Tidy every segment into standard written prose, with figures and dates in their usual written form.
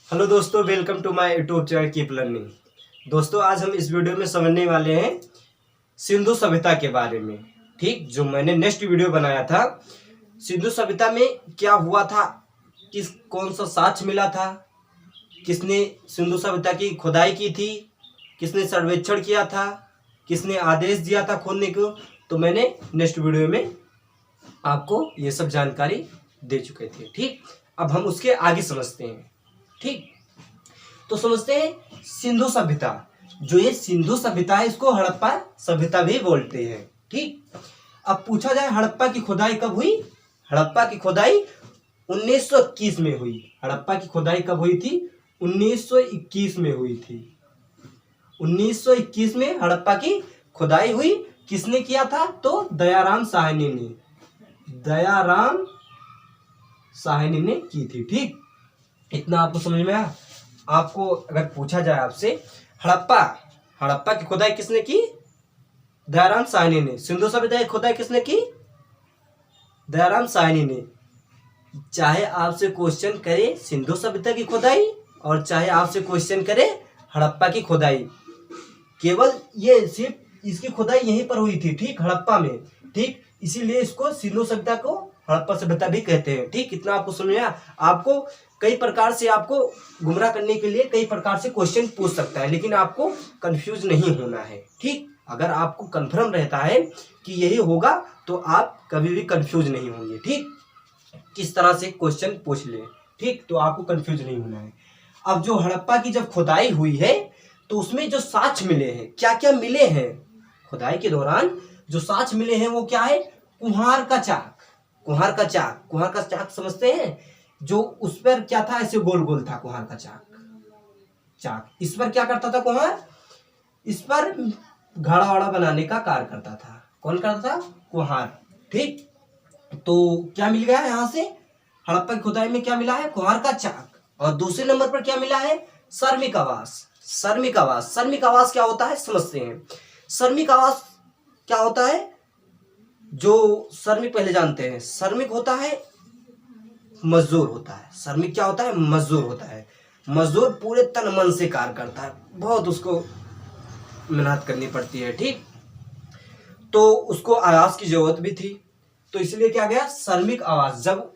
Hello दोस्तों, welcome to my YouTube channel keep learning. दोस्तों, आज हम इस वीडियो में समझने वाले हैं सिंधु सभ्यता के बारे में। ठीक, जो मैंने नेक्स्ट वीडियो बनाया था, सिंधु सभ्यता में क्या हुआ था, कौन सा साक्ष्य मिला था, किसने सिंधु सभ्यता की खुदाई की थी, किसने सर्वेक्षण किया था, किसने आदेश दिया था खोदने को, तो मैंने नेक्स्ट वीडियो में आपको ये सब जानकारी दे चुके थे। ठीक, अब हम उसके आगे समझते हैं। ठीक, तो समझते हैं सिंधु सभ्यता। जो ये सिंधु सभ्यता है, इसको हड़प्पा सभ्यता भी बोलते हैं। ठीक, अब पूछा जाए हड़प्पा की खुदाई कब हुई। हड़प्पा की खुदाई 1921 में हुई। हड़प्पा की खुदाई कब हुई थी? 1921 में हुई थी। 1921 में हड़प्पा की खुदाई हुई। किसने किया था? तो दयाराम साहनी ने। दयाराम साहनी ने की थी। ठीक, इतना आपको समझ में आया। आपको अगर पूछा जाए आपसे हड़प्पा की खुदाई किसने की? दयाराम साहनी ने। सिंधु सभ्यता की खुदाई किसने की? दयाराम साहनी ने। चाहे आपसे क्वेश्चन करे सिंधु सभ्यता की खुदाई और चाहे आपसे क्वेश्चन करे हड़प्पा की खुदाई, केवल ये सिर्फ इसकी खुदाई यहीं पर हुई थी। ठीक, हड़प्पा में। ठीक, इसीलिए इसको सिंधु सभ्यता को हड़प्पा सभ्यता भी कहते हैं। ठीक, इतना आपको समझ में आया। आपको कई प्रकार से आपको गुमराह करने के लिए कई प्रकार से क्वेश्चन पूछ सकता है, लेकिन आपको कंफ्यूज नहीं होना है। ठीक, अगर आपको कंफर्म रहता है कि यही होगा तो आप कभी भी कंफ्यूज नहीं होंगे। ठीक, किस तरह से क्वेश्चन पूछ ले, ठीक, तो आपको कंफ्यूज नहीं होना है। अब जो हड़प्पा की जब खुदाई हुई है तो उसमें जो साक्ष्य मिले हैं, क्या क्या मिले हैं खुदाई के दौरान, जो साक्ष्य मिले हैं वो क्या है? कुम्हार का चाक। कुम्हार का चाक समझते हैं? जो उस पर क्या था, ऐसे गोल गोल था कुम्हार का चाक। इस पर क्या करता था कुम्हार? इस पर घड़ा वड़ा बनाने का कार्य करता था। कौन करता था? कुम्हार। ठीक, तो क्या मिल गया यहाँ से? हड़प्पा की खुदाई में क्या मिला है? कुम्हार का चाक। और दूसरे नंबर पर क्या मिला है? श्रमिक आवास। श्रमिक आवास क्या होता है समझते हैं। श्रमिक आवास क्या होता है? जो श्रमिक पहले जानते हैं, श्रमिक होता है मजदूर होता है। श्रमिक क्या होता है? मजदूर होता है। मजदूर पूरे तन मन से कार्य करता है, बहुत उसको मेहनत करनी पड़ती है। ठीक, तो उसको आवास की जरूरत भी थी, तो इसलिए क्या गया? श्रमिक आवास। जब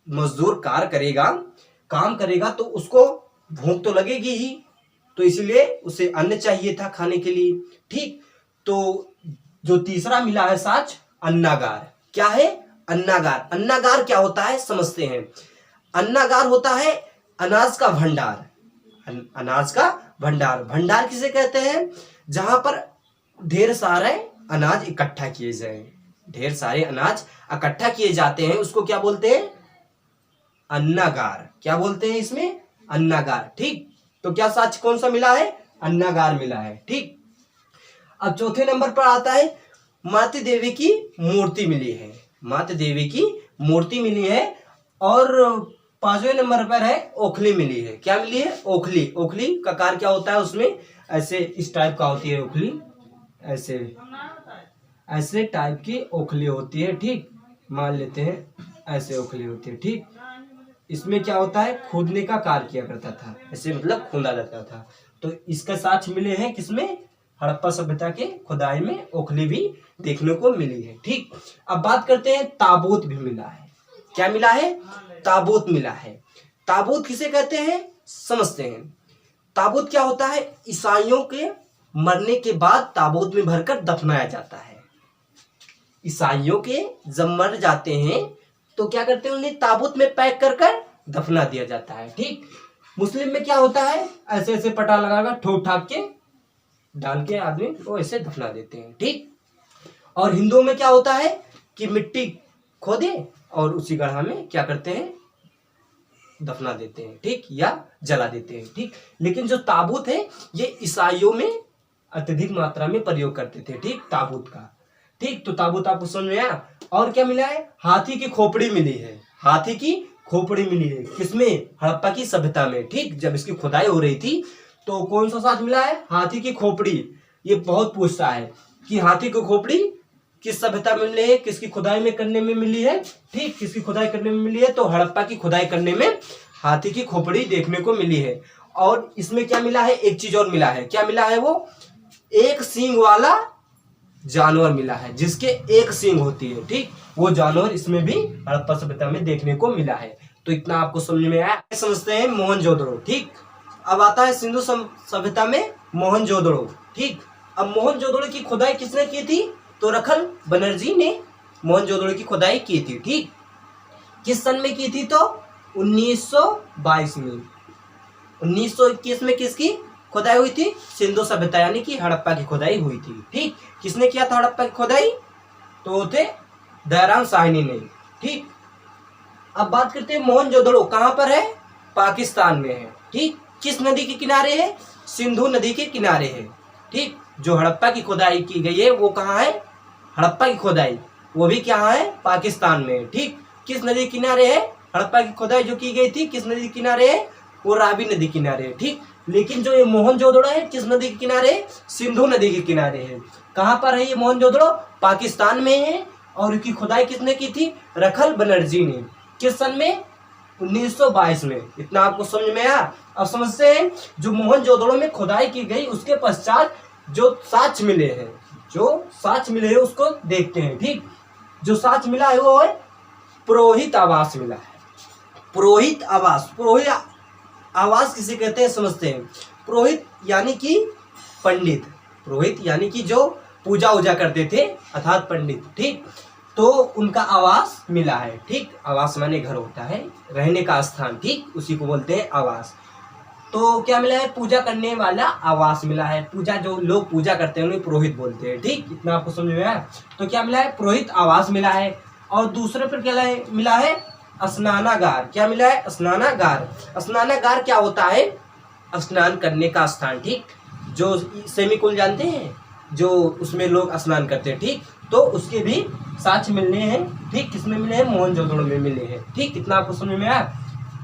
मजदूर कार्य करेगा, काम करेगा, तो उसको भूख तो लगेगी ही, तो इसलिए उसे अन्न चाहिए था खाने के लिए। ठीक, तो जो तीसरा मिला है साक्ष्य, अन्नागार। क्या है? अन्नागार। अन्नागार क्या होता है समझते हैं। अन्नागार होता है अनाज का भंडार। अनाज का भंडार। भंडार किसे कहते हैं? जहां पर ढेर सारे अनाज इकट्ठा किए जाए। ढेर सारे अनाज इकट्ठा किए जाते हैं, उसको क्या बोलते हैं? अन्नागार। क्या बोलते हैं इसमें? अन्नागार। ठीक, तो क्या साक्ष्य कौन सा मिला है? अन्नागार मिला है। ठीक, अब चौथे नंबर पर आता है मातृ देवी की मूर्ति मिली है। मातृ देवी की मूर्ति मिली है। और पांचवें नंबर पर है ओखली मिली है। क्या मिली है? ओखली। ओखली का कार्य क्या होता है? उसमें ऐसे इस टाइप का होती है ओखली, ऐसे टाइप की ओखली होती है। ठीक, मान लेते हैं ऐसे ओखली होती है। ठीक, इसमें क्या होता है? खोदने का कार्य किया करता था, ऐसे मतलब खोदा जाता था। तो इसका साक्ष्य मिले हैं किसमें? हड़प्पा सभ्यता के खुदाई में ओखली भी देखने को मिली है। ठीक, अब बात करते हैं ताबूत भी मिला है। क्या मिला है? ताबूत मिला है। ताबूत किसे कहते हैं समझते हैं। ताबूत क्या होता है? ईसाइयों के मरने के बाद ताबूत में भरकर दफनाया जाता है। ईसाइयों के जब मर जाते हैं तो क्या करते हैं? उन्हें ताबूत में पैक कर दफना दिया जाता है। ठीक, मुस्लिम में क्या होता है? ऐसे ऐसे पटा लगाकर ठोक ठाक के डाल के आदमी को ऐसे दफना देते हैं। ठीक, और हिंदुओं में क्या होता है कि मिट्टी खोदे और उसी गड्ढा में क्या करते हैं? दफना देते हैं। ठीक, या जला देते हैं। ठीक, लेकिन जो ताबूत है ये ईसाइयों में अत्यधिक मात्रा में प्रयोग करते थे। ठीक, ताबूत का। ठीक, तो ताबूत आपको समझ में आया। और क्या मिला है? हाथी की खोपड़ी मिली है। हाथी की खोपड़ी मिली है किसमें? हड़प्पा की सभ्यता में। ठीक, जब इसकी खुदाई हो रही थी तो कौन सा साक्ष्य मिला है? हाथी की खोपड़ी। ये बहुत पूछता है कि हाथी की खोपड़ी किस सभ्यता में मिली है, किसकी खुदाई में करने में मिली है। ठीक, किसकी खुदाई करने में मिली है? तो हड़प्पा की खुदाई करने में हाथी की खोपड़ी देखने को मिली है। और इसमें क्या मिला है, एक चीज और मिला है। क्या मिला है, वो एक सींग वाला जानवर मिला है, जिसके एक सींग होती है। ठीक, वो जानवर इसमें भी हड़प्पा सभ्यता में देखने को मिला है। तो इतना आपको समझ में आया। समझते हैं मोहनजोदड़ो। ठीक, अब आता है सिंधु सभ्यता में मोहनजोदड़ो। ठीक, अब मोहनजोदड़ो की खुदाई किसने की थी, तो रखल बनर्जी ने मोहनजोदड़ो की खुदाई की थी। ठीक, किस सन में की थी, तो 1922 में। 1921 में किसकी खुदाई हुई थी, सिंधु सभ्यता यानी कि हड़प्पा की खुदाई हुई थी। ठीक, किसने किया था हड़प्पा की खुदाई, तो थे दयाराम साहनी ने। ठीक, अब बात करते हैं मोहनजोदड़ो कहाँ पर है, पाकिस्तान में है। ठीक, किस नदी के किनारे है, सिंधु नदी के किनारे है। ठीक, जो हड़प्पा की खुदाई की गई है वो कहाँ है, हड़प्पा की खुदाई वो भी क्या है, पाकिस्तान में है। ठीक, किस नदी के किनारे है, हड़प्पा की खुदाई जो की गई थी किस नदी के किनारे है, वो रावी नदी के किनारे है। ठीक, लेकिन जो ये मोहनजोदड़ो है किस नदी के किनारे है, सिंधु नदी के किनारे है। कहाँ पर है ये मोहनजोदड़ो, पाकिस्तान में है। और इसकी खुदाई किसने की थी, रखल बनर्जी ने। किस सन में, 1922 में। इतना आपको समझ में आया। अब समझते हैं जो मोहनजोदड़ो में खुदाई की गई उसके पश्चात जो साक्ष्य मिले हैं, जो साक्ष्य मिले हैं उसको देखते हैं। ठीक, जो साक्ष्य मिला है वो है पुरोहित आवास मिला है। पुरोहित आवास, पुरोहित आवास किसे कहते हैं समझते हैं। पुरोहित यानी कि पंडित, पुरोहित यानी कि जो पूजा उजा करते थे अर्थात पंडित। ठीक, तो उनका आवास मिला है। ठीक, आवास माने घर होता है, रहने का स्थान। ठीक, उसी को बोलते हैं आवास। तो क्या मिला है, पूजा करने वाला आवास मिला है। पूजा जो लोग पूजा करते हैं उन्हें पुरोहित बोलते हैं। ठीक, इतना आपको समझ में आया। तो क्या मिला है, पुरोहित आवास मिला है। और दूसरे पर क्या मिला है, स्नानागार। क्या मिला है, स्नानागार। स्नानागार क्या होता है, स्नान करने का स्थान। ठीक, जो सेमीकुल जानते हैं, जो उसमें लोग स्नान करते हैं। ठीक, तो उसके भी साक्ष्य मिलने हैं। ठीक, किसमें मिले हैं, मोहनजोदड़ो में मिले हैं। ठीक, कितना आपको समझ में आया।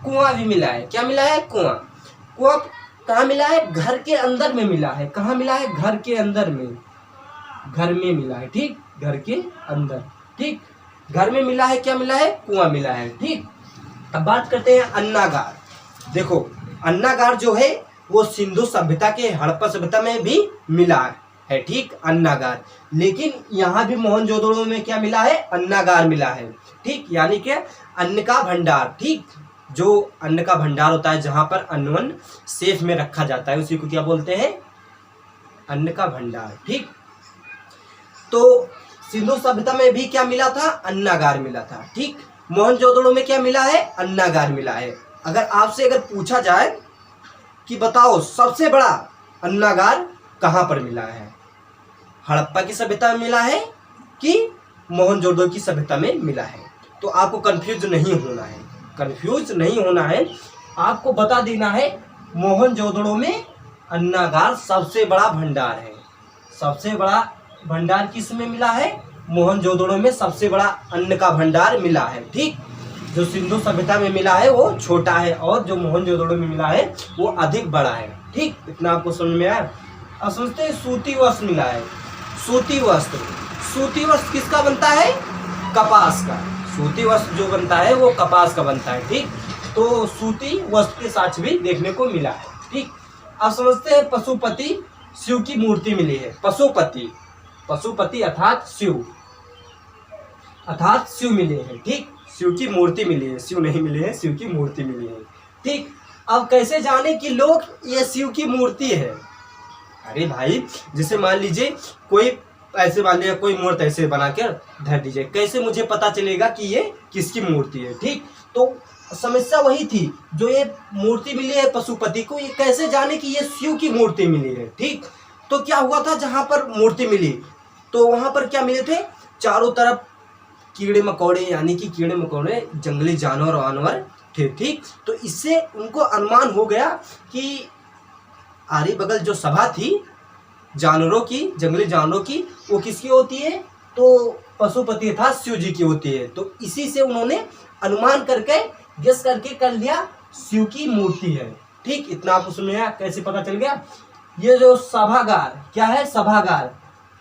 कुआं भी मिला है। क्या मिला है, कुआं। कुआं कहाँ मिला है, घर के अंदर में मिला है। कहाँ मिला है, घर के अंदर में, घर में मिला है। ठीक, घर के अंदर। ठीक, घर में मिला है, क्या मिला है, कुआं मिला है। ठीक, अब बात करते हैं अन्नागार। देखो अन्नागार जो है वो सिंधु सभ्यता के हड़प्पा सभ्यता में भी मिला है। ठीक, अन्नागार। लेकिन यहाँ भी मोहनजोदड़ो में क्या मिला है, अन्नागार मिला है। ठीक, यानी कि अन्न का भंडार। ठीक, जो अन्न का भंडार होता है जहां पर अन्न सेफ में रखा जाता है उसी को क्या बोलते हैं, अन्न का भंडार। ठीक, तो सिंधु सभ्यता में भी क्या मिला था, अन्नागार मिला था। ठीक, मोहनजोदड़ो में क्या मिला है, अन्नागार मिला है। अगर आपसे अगर पूछा जाए कि बताओ सबसे बड़ा अन्नागार कहाँ पर मिला है, हड़प्पा की सभ्यता में मिला है कि मोहनजोदड़ो की सभ्यता में मिला है, तो आपको कंफ्यूज नहीं होना है। कंफ्यूज नहीं होना है, आपको बता देना है मोहनजोदड़ो में अन्नागार सबसे बड़ा भंडार है। सबसे बड़ा भंडार किस में मिला है, मोहनजोदड़ो में सबसे बड़ा अन्न का भंडार मिला है। ठीक, जो सिंधु सभ्यता में मिला है वो छोटा है और जो मोहनजोदड़ो में मिला है वो अधिक बड़ा है। ठीक, इतना आपको समझ में आया। अब समझते हैं सूती वस्त्र मिला है। सूती वस्त्र, सूती वस्त्र किसका बनता है, कपास का। सूती वस्त्र जो बनता है वो कपास का बनता है। ठीक, तो सूती वस्त्र के साथ भी देखने को मिला है। ठीक, अब समझते हैं पशुपति शिव की मूर्ति मिली है। पशुपति, पशुपति अर्थात शिव मिले हैं। ठीक, शिव की मूर्ति मिली है, शिव नहीं मिले हैं, शिव की मूर्ति मिली है। ठीक, अब कैसे जाने कि लोग ये शिव की मूर्ति है। अरे भाई, जैसे मान लीजिए कोई ऐसे मान लिया, कोई मूर्ति ऐसे बना कर धर दीजिए, कैसे मुझे पता चलेगा कि ये किसकी मूर्ति है। ठीक, तो समस्या वही थी, जो ये मूर्ति मिली है पशुपति को, ये कैसे जाने कि ये शिव की मूर्ति मिली है। ठीक, तो क्या हुआ था, जहां पर मूर्ति मिली तो वहां पर क्या मिले थे, चारों तरफ कीड़े मकोड़े, यानी कि कीड़े मकोड़े जंगली जानवर वानवर थे। ठीक, तो इससे उनको अनुमान हो गया कि आरी बगल जो सभा थी जानवरों की, जंगली जानवरों की, वो किसकी होती है, तो पशुपति था शिव जी की होती है। तो इसी से उन्होंने अनुमान करके गेस करके कर लिया शिव की मूर्ति है। ठीक, इतना आप उसमें कैसे पता चल गया। ये जो सभागार क्या है, सभागार,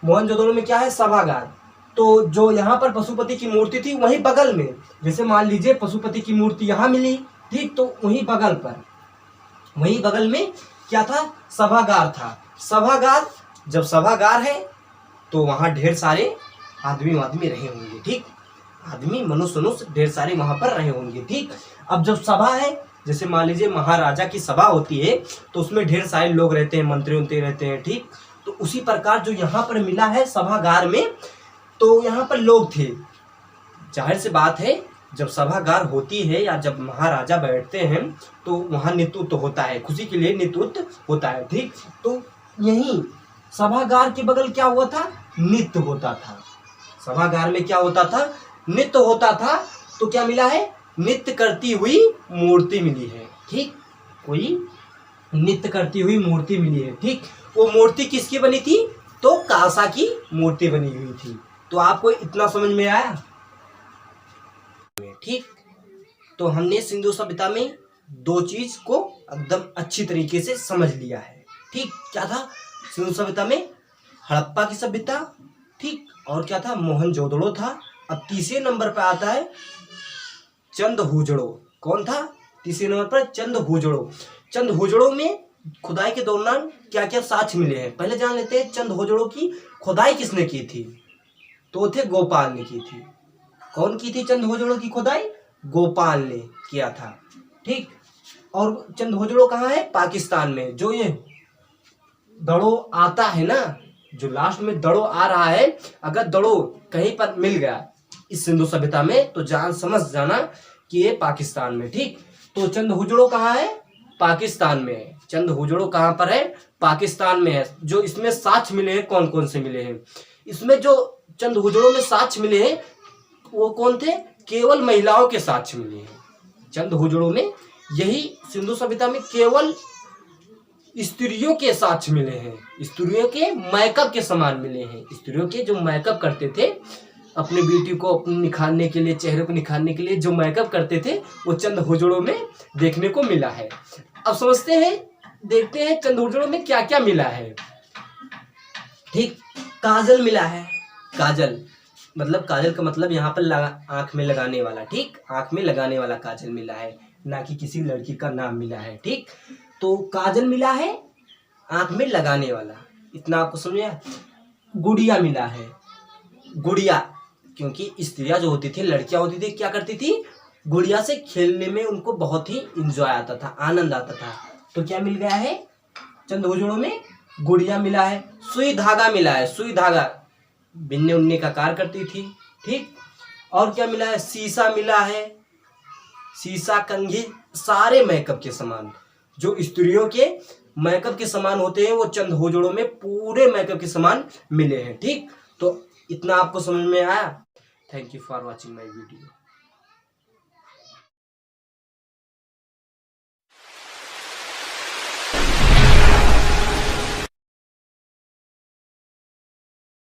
मोहनजोदड़ो में क्या है, सभागार। तो जो यहाँ पर पशुपति की मूर्ति थी वहीं बगल में, जैसे मान लीजिए पशुपति की मूर्ति यहाँ मिली ठीक। तो वहीं बगल में क्या था, सभागार था। सभागार, जब सभागार है तो वहां ढेर सारे आदमी रहे होंगे, ठीक, आदमी मनुष्य ढेर सारे वहां पर रहे होंगे, ठीक। अब जब सभा है, जैसे मान लीजिए महाराजा की सभा होती है तो उसमें ढेर सारे लोग रहते हैं, मंत्री रहते हैं, ठीक। तो उसी प्रकार जो यहाँ पर मिला है सभागार में, तो यहाँ पर लोग थे। जाहिर सी बात है, जब सभागार होती है या जब महाराजा बैठते हैं तो वहाँ नेतृत्व होता है, खुशी के लिए नेतृत्व होता है, ठीक। तो यही सभागार के बगल क्या हुआ था, नृत्य होता था। सभागार में क्या होता था, नृत्य होता था। तो क्या मिला है, नृत्य करती हुई मूर्ति मिली है, ठीक। कोई नृत्य करती हुई मूर्ति मिली है, ठीक। वो मूर्ति किसकी बनी थी, तो कांसा की मूर्ति बनी हुई थी। तो आपको इतना समझ में आया, ठीक। तो हमने सिंधु सभ्यता में दो चीज को एकदम अच्छी तरीके से समझ लिया है, ठीक। क्या था सिंधु सभ्यता में, हड़प्पा की सभ्यता, ठीक, और क्या था, मोहनजोदड़ो था। अब तीसरे नंबर पर आता है चंदहुजड़ो। कौन था तीसरे नंबर पर, चंदहुजड़ो। चंदहुजड़ो में खुदाई के दौरान क्या क्या साक्ष्य मिले हैं, पहले जान लेते हैं। चंदहुजड़ो की खुदाई किसने की थी, तो थे गोपाल ने की थी। कौन की थी चंदहुजड़ो की खुदाई, गोपाल ने किया था, ठीक। और चंदहुजड़ो कहाँ है, पाकिस्तान में। जो ये दड़ो आता है ना, जो लास्ट में दड़ो आ रहा है, अगर दड़ो कहीं पर मिल गया इस सिंधु सभ्यता में तो समझ जाना कि ये पाकिस्तान में, ठीक। तो चंदहुजड़ो कहाँ है, पाकिस्तान में है। चंदहुजड़ो कहाँ पर है, पाकिस्तान में है। जो इसमें साक्ष्य मिले हैं, कौन कौन से मिले हैं इसमें, जो चंदहुजड़ो में साक्ष्य मिले हैं वो कौन थे, केवल महिलाओं के साक्ष्य मिले हैं। चंदहुजड़ो में, यही सिंधु सभ्यता में केवल स्त्रियों के साक्ष्य मिले हैं, स्त्रियों के मेकअप के समान मिले हैं। स्त्रियों के जो मेकअप करते थे अपने ब्यूटी को अपने निखारने के लिए, चेहरे को निखारने के लिए जो मेकअप करते थे, वो चंदहुजड़ो में देखने को मिला है। अब समझते हैं, देखते हैं चंदहुजड़ो में क्या क्या मिला है, ठीक। काजल मिला है, काजल मतलब, काजल का मतलब यहाँ पर आंख में लगाने वाला, ठीक, आंख में लगाने वाला काजल मिला है, ना कि किसी लड़की का नाम मिला है, ठीक। तो काजल मिला है, आंख में लगाने वाला, इतना आपको समझ। गुड़िया मिला है, गुड़िया, क्योंकि स्त्रियां जो होती थी, लड़कियां होती थी, क्या करती थी, गुड़िया से खेलने में उनको बहुत ही इंजॉय आता था, आनंद आता था। तो क्या मिल गया है चंदहुजड़ो में, गुड़िया मिला है। सुई धागा मिला है, सुई धागा बिन्ने उन्ने का कार्य करती थी, ठीक। और क्या मिला है, शीशा मिला है, शीशा, कंघी, सारे मेकअप के सामान जो स्त्रियों के मेकअप के सामान होते हैं, वो चंदहुजड़ो में पूरे मेकअप के सामान मिले हैं, ठीक। तो इतना आपको समझ में आया। Thank you for watching my video.